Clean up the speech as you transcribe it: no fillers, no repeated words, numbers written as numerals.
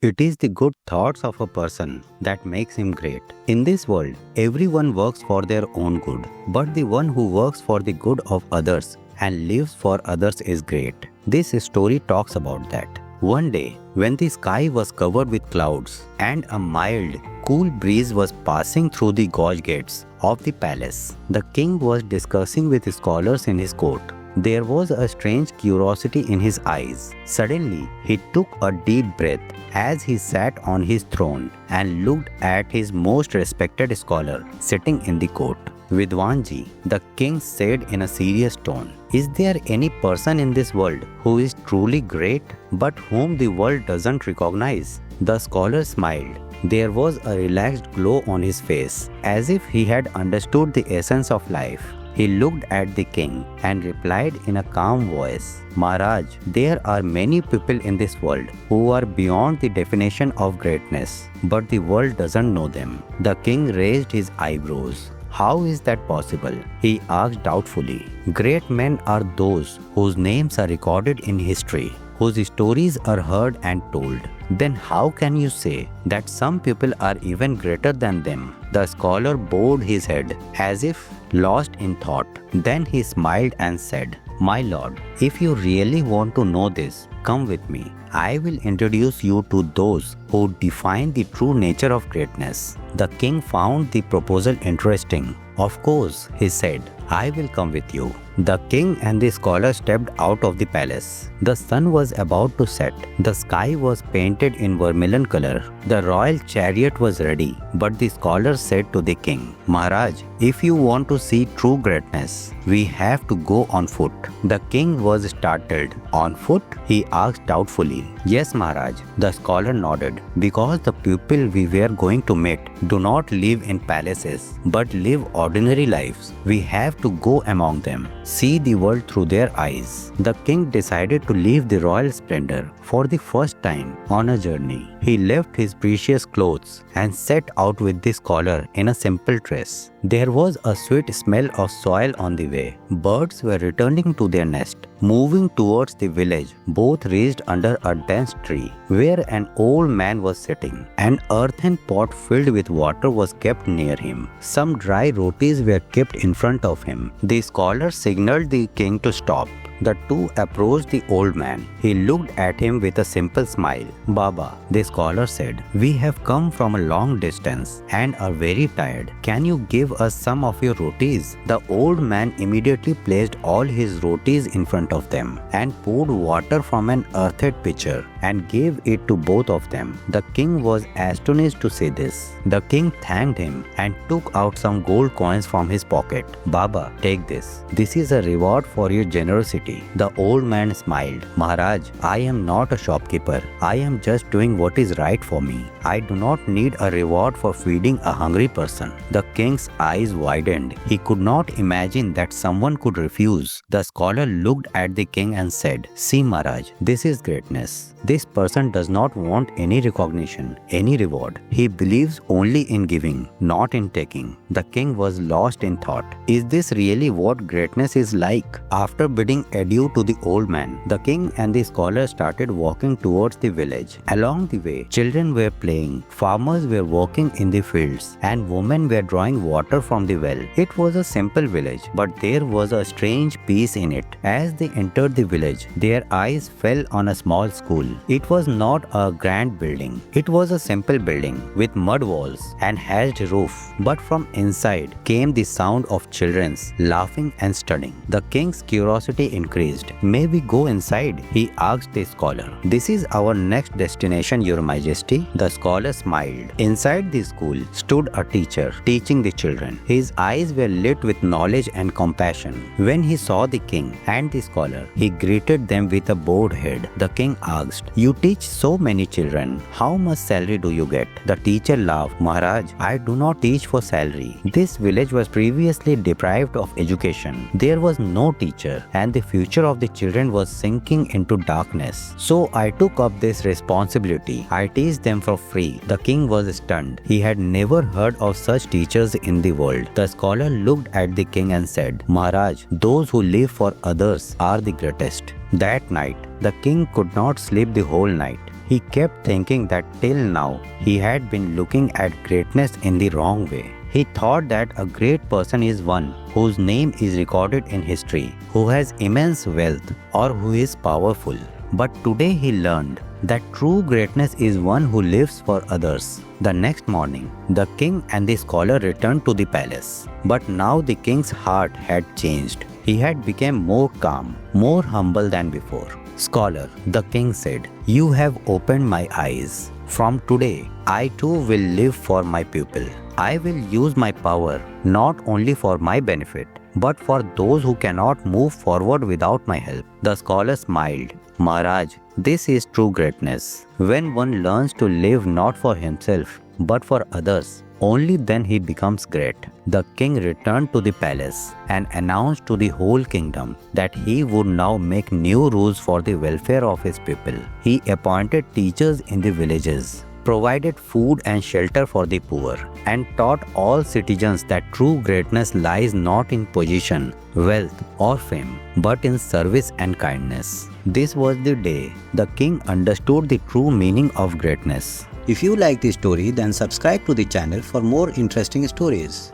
It is the good thoughts of a person that makes him great. In this world, everyone works for their own good, but the one who works for the good of others and lives for others is great. This story talks about that. One day, when the sky was covered with clouds and a mild, cool breeze was passing through the gorge gates of the palace, the king was discussing with scholars in his court. There was a strange curiosity in his eyes. Suddenly, he took a deep breath as he sat on his throne and looked at his most respected scholar sitting in the court. Vidwanji, the king said in a serious tone, "Is there any person in this world who is truly great but whom the world doesn't recognize?" The scholar smiled. There was a relaxed glow on his face, as if he had understood the essence of life. He looked at the king and replied in a calm voice, "Maharaj, there are many people in this world who are beyond the definition of greatness, but the world doesn't know them." The king raised his eyebrows. "How is that possible?" he asked doubtfully. "Great men are those whose names are recorded in history, whose stories are heard and told. Then how can you say that some people are even greater than them?" The scholar bowed his head as if lost in thought. Then he smiled and said, "My lord, if you really want to know this, come with me. I will introduce you to those who define the true nature of greatness." The king found the proposal interesting. "Of course," he said, "I will come with you." The king and the scholar stepped out of the palace. The sun was about to set. The sky was painted in vermilion color. The royal chariot was ready, but the scholar said to the king, "Maharaj, if you want to see true greatness, we have to go on foot." The king was startled. "On foot?" he asked doubtfully. "Yes, Maharaj," the scholar nodded, "because the people we were going to meet do not live in palaces, but live ordinary lives. We have to go among them, see the world through their eyes." The king decided to leave the royal splendor for the first time on a journey. He left his precious clothes and set out with the scholar in a simple dress. There was a sweet smell of soil on the way. Birds were returning to their nest. Moving towards the village, both reached under a dense tree where an old man was sitting. An earthen pot filled with water was kept near him. Some dry rotis were kept in front of him. The scholar signaled the king to stop. The two approached the old man. He looked at him with a simple smile. "Baba," the scholar said, "we have come from a long distance and are very tired. Can you give us some of your rotis?" The old man immediately placed all his rotis in front of them and poured water from an earthen pitcher and gave it to both of them. The king was astonished to see this. The king thanked him and took out some gold coins from his pocket. "Baba, take this. This is a reward for your generosity." The old man smiled. "Maharaj, I am not a shopkeeper. I am just doing what is right for me. I do not need a reward for feeding a hungry person." The king's eyes widened. He could not imagine that someone could refuse. The scholar looked at the king and said, "See, Maharaj, this is greatness. This person does not want any recognition, any reward. He believes only in giving, not in taking." The king was lost in thought. Is this really what greatness is like? After bidding adieu to the old man, the king and the scholar started walking towards the village. Along the way, children were playing, farmers were working in the fields, and women were drawing water from the well. It was a simple village, but there was a strange peace in it. As they entered the village, their eyes fell on a small school. It was not a grand building. It was a simple building with mud walls and thatched roof, but from inside came the sound of children laughing and studying. The king's curiosity increased. "May we go inside?" he asked the scholar. "This is our next destination, Your Majesty." The scholar smiled. Inside the school stood a teacher teaching the children. His eyes were lit with knowledge and compassion. When he saw the king and the scholar, he greeted them with a bowed head. The king asked, "You teach so many children. How much salary do you get?" The teacher laughed. "Maharaj, I do not teach for salary. This village was previously deprived of education. There was no teacher and the future of the children was sinking into darkness. So I took up this responsibility. I teach them for free." The king was stunned. He had never heard of such teachers in the world. The scholar looked at the king and said, "Maharaj, those who live for others are the greatest." That night, the king could not sleep the whole night. He kept thinking that till now he had been looking at greatness in the wrong way. He thought that a great person is one whose name is recorded in history, who has immense wealth, or who is powerful. But today he learned that true greatness is one who lives for others. The next morning, the king and the scholar returned to the palace. But now the king's heart had changed. He had become more calm, more humble than before. "Scholar," the king said, "you have opened my eyes. From today, I too will live for my pupil. I will use my power not only for my benefit, but for those who cannot move forward without my help." The scholar smiled. "Maharaj, this is true greatness. When one learns to live not for himself, but for others, only then he becomes great." The king returned to the palace and announced to the whole kingdom that he would now make new rules for the welfare of his people. He appointed teachers in the villages, provided food and shelter for the poor, and taught all citizens that true greatness lies not in position, wealth, or fame, but in service and kindness. This was the day the king understood the true meaning of greatness. If you like this story, then subscribe to the channel for more interesting stories.